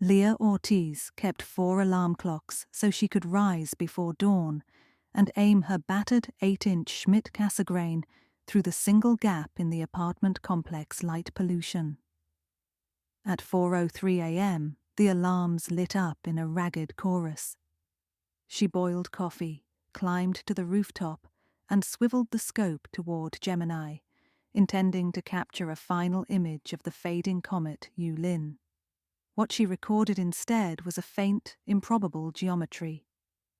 Leah Ortiz kept 4 alarm clocks so she could rise before dawn and aim her battered 8-inch Schmidt Cassegrain through the single gap in the apartment complex light pollution. At 4:03 a.m., the alarms lit up in a ragged chorus. She boiled coffee, climbed to the rooftop, and swiveled the scope toward Gemini, intending to capture a final image of the fading comet Yulin. What she recorded instead was a faint, improbable geometry.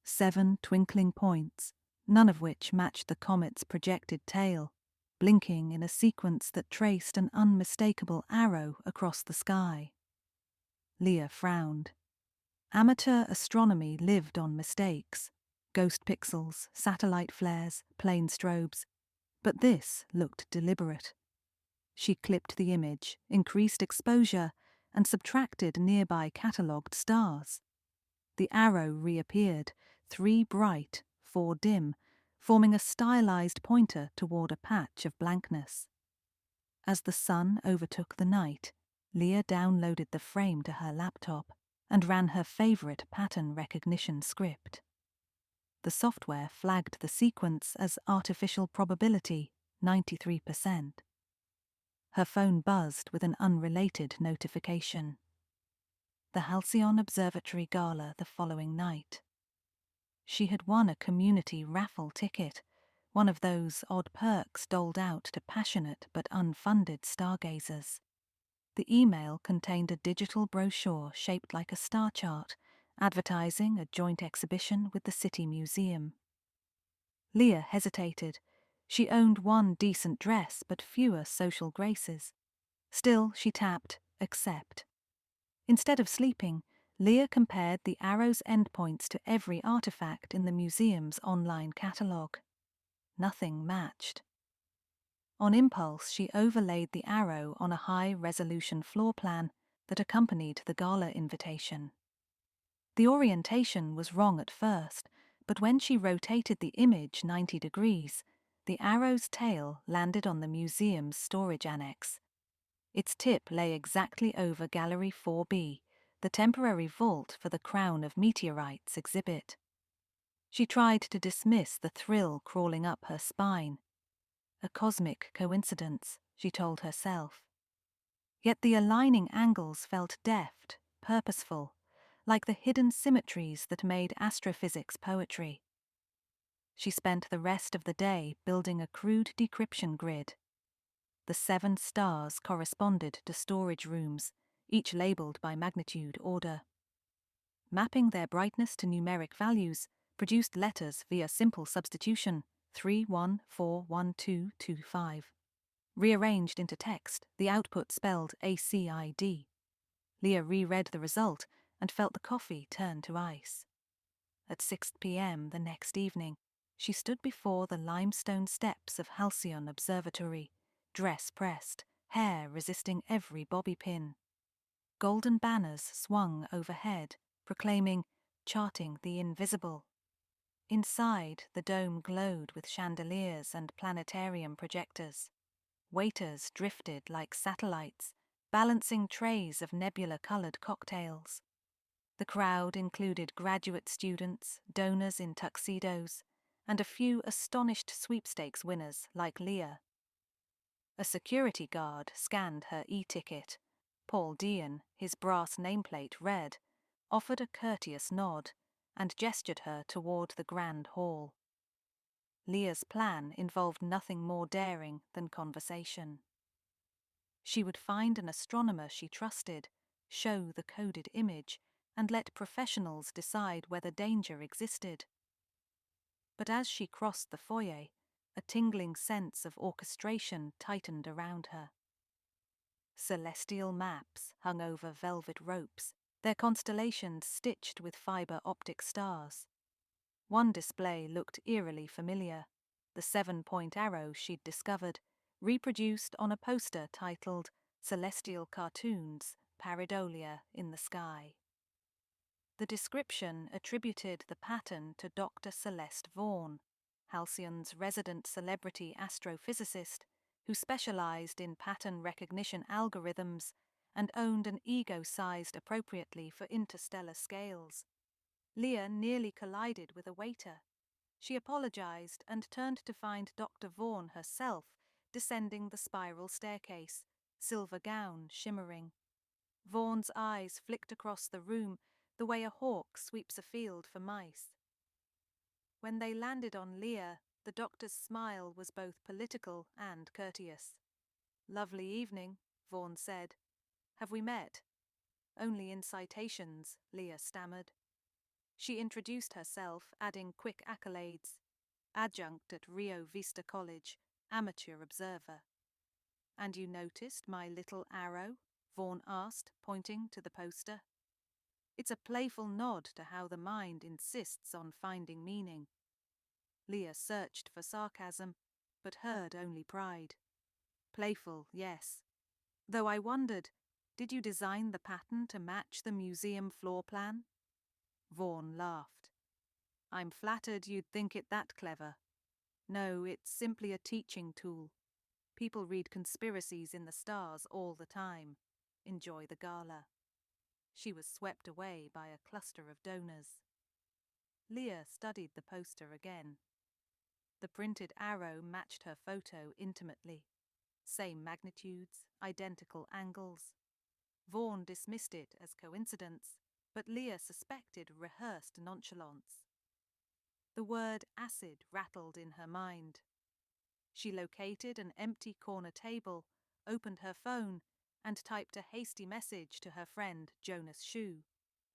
7 twinkling points, none of which matched the comet's projected tail, blinking in a sequence that traced an unmistakable arrow across the sky. Leah frowned. Amateur astronomy lived on mistakes. Ghost pixels, satellite flares, plane strobes. But this looked deliberate. She clipped the image, increased exposure, and subtracted nearby catalogued stars. The arrow reappeared, 3 bright, 4 dim, forming a stylized pointer toward a patch of blankness. As the sun overtook the night, Leah downloaded the frame to her laptop and ran her favorite pattern recognition script. The software flagged the sequence as artificial probability, 93%. Her phone buzzed with an unrelated notification. The Halcyon Observatory Gala the following night. She had won a community raffle ticket, one of those odd perks doled out to passionate but unfunded stargazers. The email contained a digital brochure shaped like a star chart, advertising a joint exhibition with the City Museum. Leah hesitated. She owned one decent dress but fewer social graces. Still, she tapped accept. Instead of sleeping, Leah compared the arrow's endpoints to every artifact in the museum's online catalogue. Nothing matched. On impulse, she overlaid the arrow on a high-resolution floor plan that accompanied the gala invitation. The orientation was wrong at first, but when she rotated the image 90 degrees, the arrow's tail landed on the museum's storage annex. Its tip lay exactly over Gallery 4B, the temporary vault for the Crown of Meteorites exhibit. She tried to dismiss the thrill crawling up her spine. A cosmic coincidence, she told herself. Yet the aligning angles felt deft, purposeful, like the hidden symmetries that made astrophysics poetry. She spent the rest of the day building a crude decryption grid. The 7 stars corresponded to storage rooms, each labeled by magnitude order. Mapping their brightness to numeric values produced letters via simple substitution, 31412225. Rearranged into text, the output spelled ACID. Leah reread the result and felt the coffee turn to ice. At 6 p.m. the next evening, she stood before the limestone steps of Halcyon Observatory, dress pressed, hair resisting every bobby pin. Golden banners swung overhead, proclaiming, "Charting the Invisible." Inside, the dome glowed with chandeliers and planetarium projectors. Waiters drifted like satellites, balancing trays of nebula-colored cocktails. The crowd included graduate students, donors in tuxedos, and a few astonished sweepstakes winners like Leah. A security guard scanned her e-ticket. Paul Dean, his brass nameplate red, offered a courteous nod and gestured her toward the grand hall. Leah's plan involved nothing more daring than conversation. She would find an astronomer she trusted, show the coded image, and let professionals decide whether danger existed. But as she crossed the foyer, a tingling sense of orchestration tightened around her. Celestial maps hung over velvet ropes, their constellations stitched with fiber optic stars. One display looked eerily familiar, the 7-point arrow she'd discovered, reproduced on a poster titled Celestial Cartoons, Pareidolia in the Sky. The description attributed the pattern to Dr. Celeste Vaughan, Halcyon's resident celebrity astrophysicist, who specialized in pattern recognition algorithms and owned an ego sized appropriately for interstellar scales. Leah nearly collided with a waiter. She apologized and turned to find Dr. Vaughan herself descending the spiral staircase, silver gown shimmering. Vaughan's eyes flicked across the room the way a hawk sweeps a field for mice. When they landed on Leah, the doctor's smile was both political and courteous. "Lovely evening," Vaughan said. "Have we met?" "Only in citations," Leah stammered. She introduced herself, adding quick accolades. "Adjunct at Rio Vista College, amateur observer." "And you noticed my little arrow?" Vaughan asked, pointing to the poster. "It's a playful nod to how the mind insists on finding meaning." Leah searched for sarcasm, but heard only pride. "Playful, yes. Though I wondered, did you design the pattern to match the museum floor plan?" Vaughan laughed. "I'm flattered you'd think it that clever. No, it's simply a teaching tool. People read conspiracies in the stars all the time. Enjoy the gala." She was swept away by a cluster of donors. Leah studied the poster again. The printed arrow matched her photo intimately. Same magnitudes, identical angles. Vaughan dismissed it as coincidence, but Leah suspected rehearsed nonchalance. The word acid rattled in her mind. She located an empty corner table, opened her phone, and typed a hasty message to her friend Jonas Shue,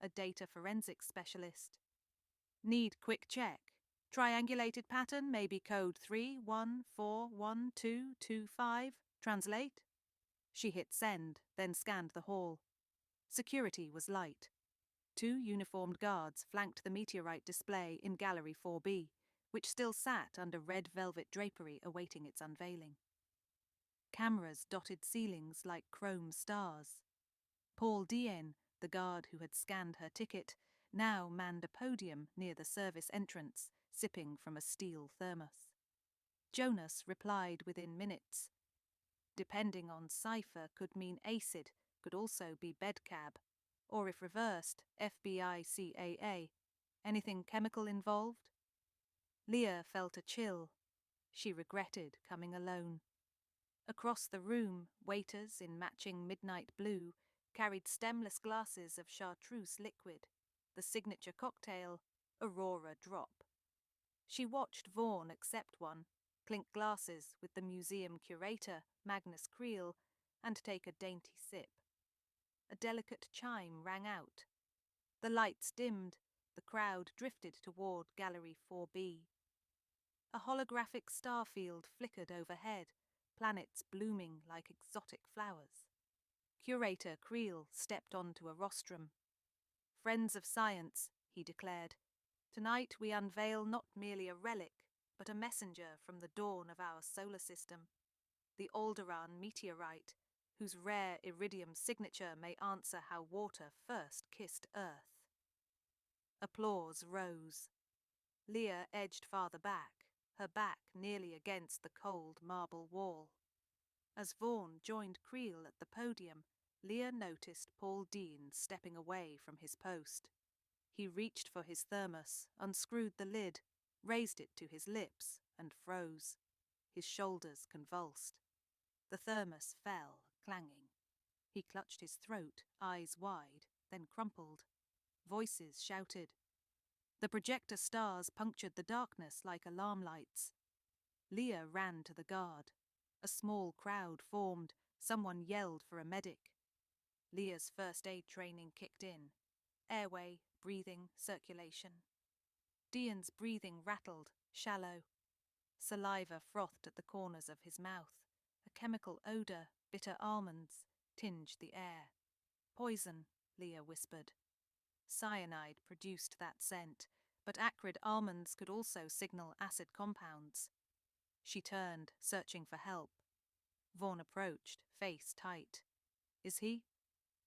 a data forensics specialist. "Need quick check. Triangulated pattern may be code 31412225. Translate?" She hit send, then scanned the hall. Security was light. 2 uniformed guards flanked the meteorite display in Gallery 4B, which still sat under red velvet drapery awaiting its unveiling. Cameras dotted ceilings like chrome stars. Paul Dien, the guard who had scanned her ticket, now manned a podium near the service entrance, sipping from a steel thermos. Jonas replied within minutes. Depending on cipher could mean ACID, could also be bedcab, or if reversed, FBI CAA. Anything chemical involved? Leah felt a chill. She regretted coming alone. Across the room, waiters in matching midnight blue carried stemless glasses of chartreuse liquid, the signature cocktail, Aurora Drop. She watched Vaughan accept one, clink glasses with the museum curator, Magnus Creel, and take a dainty sip. A delicate chime rang out. The lights dimmed, the crowd drifted toward Gallery 4B. A holographic starfield flickered overhead, planets blooming like exotic flowers. Curator Creel stepped onto a rostrum. "Friends of science," he declared, "tonight we unveil not merely a relic, but a messenger from the dawn of our solar system, the Aldebaran meteorite, whose rare iridium signature may answer how water first kissed Earth." Applause rose. Leah edged farther back, her back nearly against the cold marble wall. As Vaughan joined Creel at the podium, Leah noticed Paul Dean stepping away from his post. He reached for his thermos, unscrewed the lid, raised it to his lips, and froze. His shoulders convulsed. The thermos fell, clanging. He clutched his throat, eyes wide, then crumpled. Voices shouted. The projector stars punctured the darkness like alarm lights. Leah ran to the guard. A small crowd formed. Someone yelled for a medic. Leah's first aid training kicked in. Airway, breathing, circulation. Dean's breathing rattled, shallow. Saliva frothed at the corners of his mouth. A chemical odour, bitter almonds, tinged the air. "Poison," Leah whispered. Cyanide produced that scent, but acrid almonds could also signal acid compounds. She turned, searching for help. Vaughan approached, face tight. "Is he?"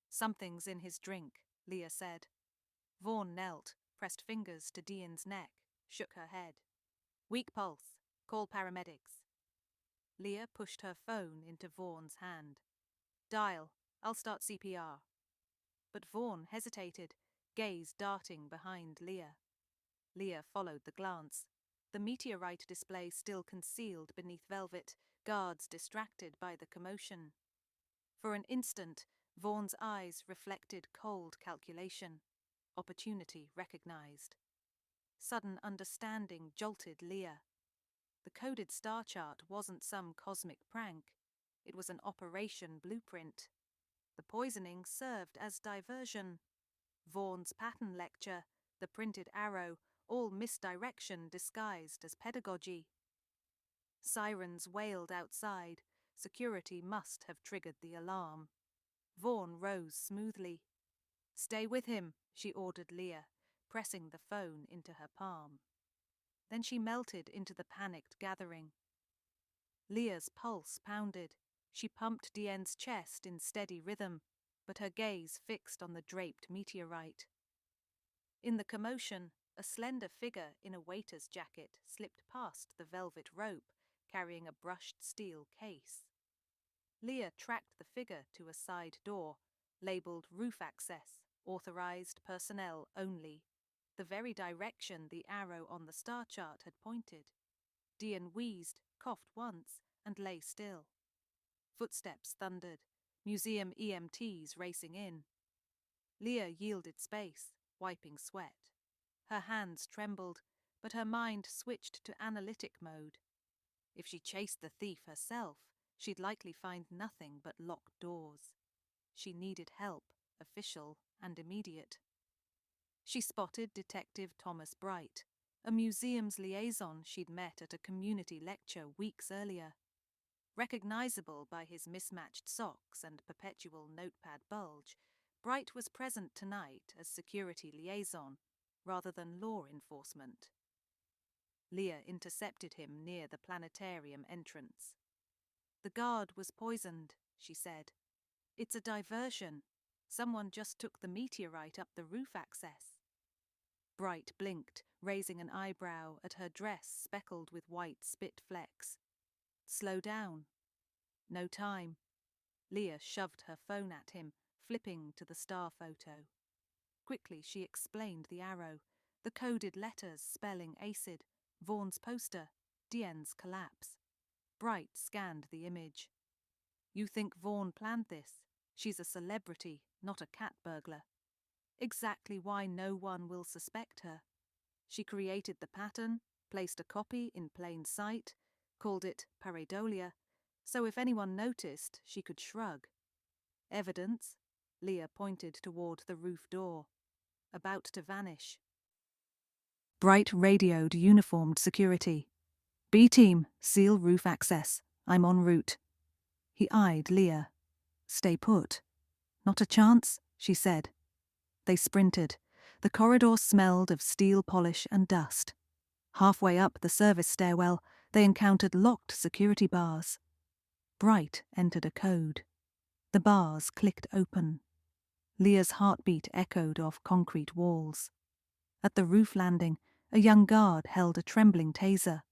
"Something's in his drink," Leah said. Vaughan knelt, pressed fingers to Dean's neck, shook her head. "Weak pulse. Call paramedics." Leah pushed her phone into Vaughan's hand. "Dial. I'll start CPR. But Vaughan hesitated, gaze darting behind Leah. Leah followed the glance. The meteorite display still concealed beneath velvet, guards distracted by the commotion. For an instant, Vaughan's eyes reflected cold calculation. Opportunity recognized. Sudden understanding jolted Leah. The coded star chart wasn't some cosmic prank. It was an operation blueprint. The poisoning served as diversion. Vaughan's pattern lecture, the printed arrow, all misdirection disguised as pedagogy. Sirens wailed outside. Security must have triggered the alarm. Vaughan rose smoothly. "Stay with him," she ordered Leah, pressing the phone into her palm. Then she melted into the panicked gathering. Leah's pulse pounded. She pumped Diane's chest in steady rhythm, but her gaze fixed on the draped meteorite. In the commotion, a slender figure in a waiter's jacket slipped past the velvet rope, carrying a brushed steel case. Leah tracked the figure to a side door, labelled Roof Access, authorized personnel only, the very direction the arrow on the star chart had pointed. Diane wheezed, coughed once, and lay still. Footsteps thundered, museum EMTs racing in. Leah yielded space, wiping sweat. Her hands trembled, but her mind switched to analytic mode. If she chased the thief herself, she'd likely find nothing but locked doors. She needed help, official and immediate. She spotted Detective Thomas Bright, a museum's liaison she'd met at a community lecture weeks earlier. Recognizable by his mismatched socks and perpetual notepad bulge, Bright was present tonight as security liaison, rather than law enforcement. Leah intercepted him near the planetarium entrance. "The guard was poisoned," she said. "It's a diversion. Someone just took the meteorite up the roof access." Bright blinked, raising an eyebrow at her dress speckled with white spit flecks. "Slow down." "No time." Leah shoved her phone at him, flipping to the star photo. Quickly she explained the arrow, the coded letters spelling acid, Vaughan's poster, Diane's collapse. Bright scanned the image. "You think Vaughan planned this? She's a celebrity, not a cat burglar. Exactly why no one will suspect her. She created the pattern, placed a copy in plain sight, called it pareidolia, so if anyone noticed, she could shrug. Evidence," Leah pointed toward the roof door, "about to vanish." Bright radioed uniformed security. "B-team, seal roof access. I'm en route." He eyed Leah. "Stay put." "Not a chance," she said. They sprinted. The corridor smelled of steel polish and dust. Halfway up the service stairwell, they encountered locked security bars. Bright entered a code. The bars clicked open. Leah's heartbeat echoed off concrete walls. At the roof landing, a young guard held a trembling taser.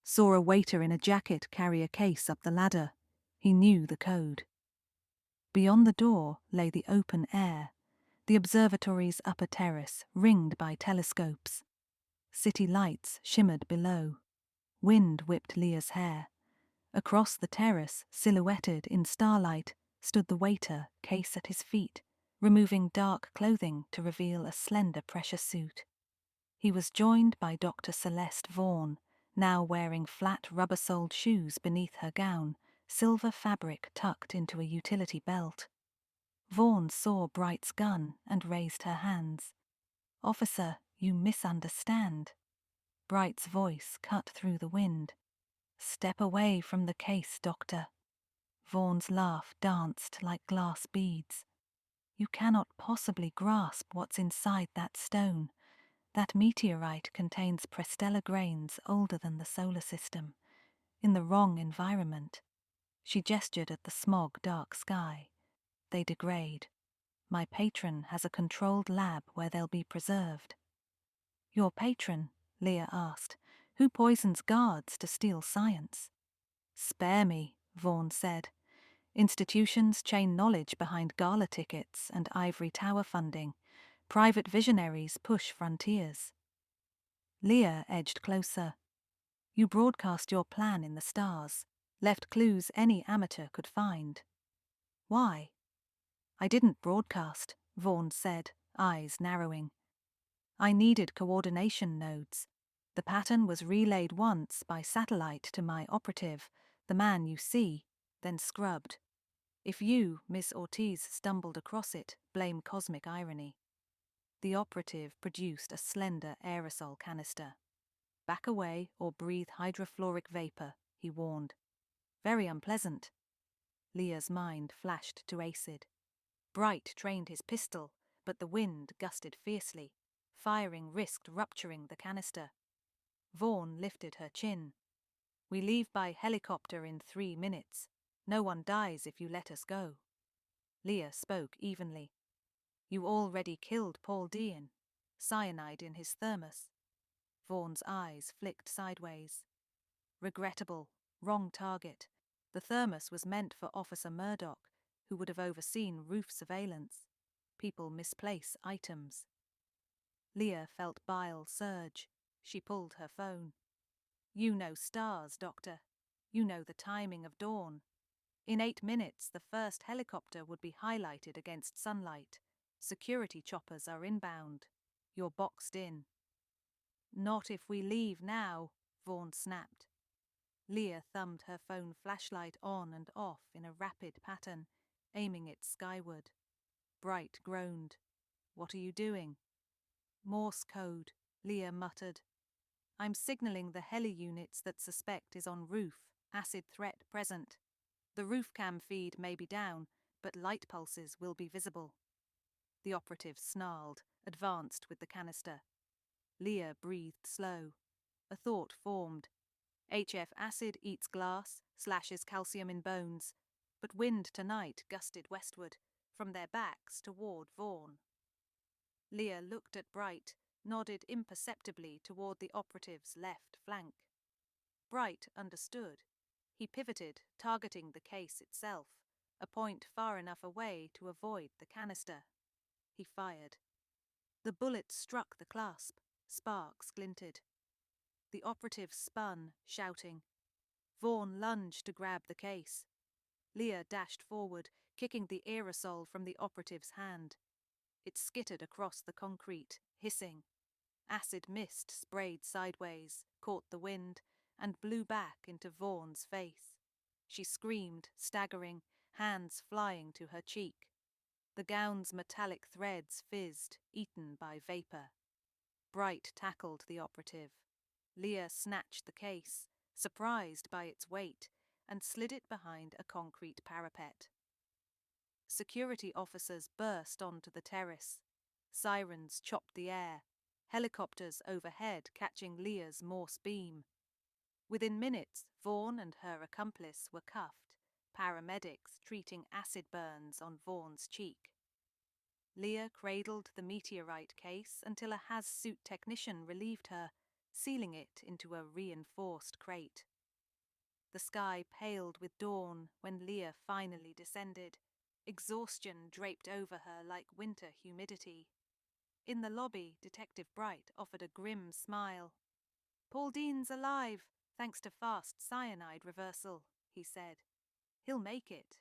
Saw a waiter in a jacket carry a case up the ladder. He knew the code. Beyond the door lay the open air, the observatory's upper terrace ringed by telescopes. City lights shimmered below. Wind whipped Leah's hair. Across the terrace, silhouetted in starlight, stood the waiter, case at his feet, removing dark clothing to reveal a slender pressure suit. He was joined by Dr. Celeste Vaughan, now wearing flat rubber-soled shoes beneath her gown, silver fabric tucked into a utility belt. Vaughan saw Bright's gun and raised her hands. "Officer, you misunderstand." Bright's voice cut through the wind. "Step away from the case, Doctor." Vaughan's laugh danced like glass beads. "You cannot possibly grasp what's inside that stone. That meteorite contains prestellar grains older than the solar system. In the wrong environment." She gestured at the smog-dark sky. "They degrade. My patron has a controlled lab where they'll be preserved." "Your patron?" Leah asked. "Who poisons guards to steal science?" "Spare me," Vaughan said. Institutions chain knowledge behind gala tickets and ivory tower funding. Private visionaries push frontiers. Leah edged closer. You broadcast your plan in the stars, left clues any amateur could find. Why? I didn't broadcast, Vaughan said, eyes narrowing. I needed coordination nodes. The pattern was relayed once by satellite to my operative, the man you see, then scrubbed. If you, Miss Ortiz, stumbled across it, blame cosmic irony. The operative produced a slender aerosol canister. Back away or breathe hydrofluoric vapor, he warned. Very unpleasant. Leah's mind flashed to acid. Bright trained his pistol, but the wind gusted fiercely. Firing risked rupturing the canister. Vaughan lifted her chin. We leave by helicopter in 3 minutes. No one dies if you let us go. Leah spoke evenly. You already killed Paul Dean. Cyanide in his thermos. Vaughan's eyes flicked sideways. Regrettable. Wrong target. The thermos was meant for Officer Murdoch, who would have overseen roof surveillance. People misplace items. Leah felt bile surge. She pulled her phone. You know stars, Doctor. You know the timing of dawn. In 8 minutes, the first helicopter would be highlighted against sunlight. Security choppers are inbound. You're boxed in. Not if we leave now, Vaughan snapped. Leah thumbed her phone flashlight on and off in a rapid pattern, aiming it skyward. Bright groaned. What are you doing? Morse code, Leah muttered. I'm signaling the heli units that suspect is en route. Acid threat present. The roof cam feed may be down, but light pulses will be visible. The operative snarled, advanced with the canister. Leah breathed slow. A thought formed. HF acid eats glass, slashes calcium in bones, but wind tonight gusted westward, from their backs toward Vaughan. Leah looked at Bright, nodded imperceptibly toward the operative's left flank. Bright understood. He pivoted, targeting the case itself, a point far enough away to avoid the canister. He fired. The bullet struck the clasp. Sparks glinted. The operative spun, shouting. Vaughan lunged to grab the case. Leah dashed forward, kicking the aerosol from the operative's hand. It skittered across the concrete, hissing. Acid mist sprayed sideways, caught the wind, and blew back into Vaughan's face. She screamed, staggering, hands flying to her cheek. The gown's metallic threads fizzed, eaten by vapor. Bright tackled the operative. Leah snatched the case, surprised by its weight, and slid it behind a concrete parapet. Security officers burst onto the terrace. Sirens chopped the air, helicopters overhead catching Leah's Morse beam. Within minutes, Vaughan and her accomplice were cuffed, paramedics treating acid burns on Vaughan's cheek. Leah cradled the meteorite case until a has-suit technician relieved her, sealing it into a reinforced crate. The sky paled with dawn when Leah finally descended. Exhaustion draped over her like winter humidity. In the lobby, Detective Bright offered a grim smile. Paul Dean's alive, thanks to fast cyanide reversal, he said. He'll make it.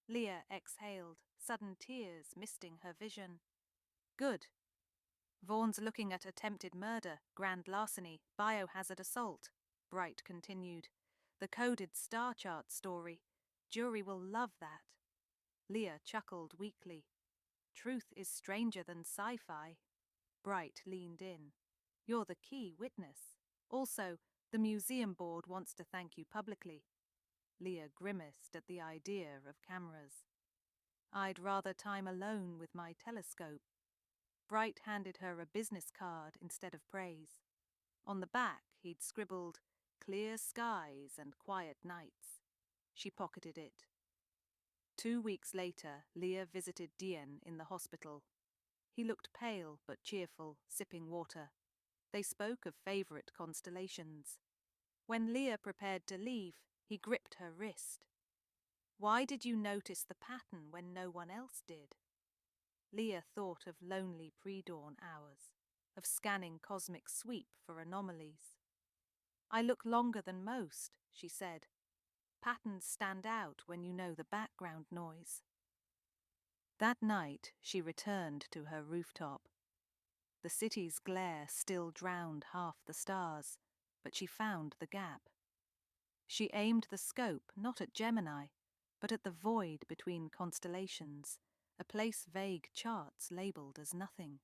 Leah exhaled, sudden tears misting her vision. Good. Vaughan's looking at attempted murder, grand larceny, biohazard assault, Bright continued. The coded star chart story. Jury will love that. Leah chuckled weakly. Truth is stranger than sci-fi. Bright leaned in. You're the key witness. Also, the museum board wants to thank you publicly. Leah grimaced at the idea of cameras. I'd rather time alone with my telescope. Bright handed her a business card instead of praise. On the back, he'd scribbled, clear skies and quiet nights. She pocketed it. 2 weeks later, Leah visited Dien in the hospital. He looked pale but cheerful, sipping water. They spoke of favourite constellations. When Leah prepared to leave, he gripped her wrist. Why did you notice the pattern when no one else did? Leah thought of lonely pre-dawn hours, of scanning cosmic sweep for anomalies. I look longer than most, she said. Patterns stand out when you know the background noise. That night, she returned to her rooftop. The city's glare still drowned half the stars, but she found the gap. She aimed the scope not at Gemini, but at the void between constellations, a place vague charts labelled as nothing.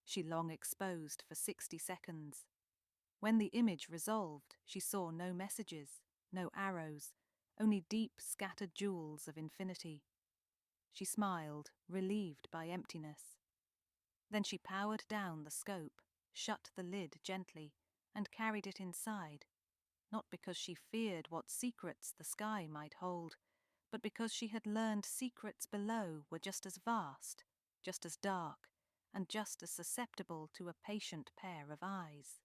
She long exposed for 60 seconds. When the image resolved, she saw no messages, no arrows, only deep scattered jewels of infinity. She smiled, relieved by emptiness. Then she powered down the scope, shut the lid gently, and carried it inside, not because she feared what secrets the sky might hold, but because she had learned secrets below were just as vast, just as dark, and just as susceptible to a patient pair of eyes.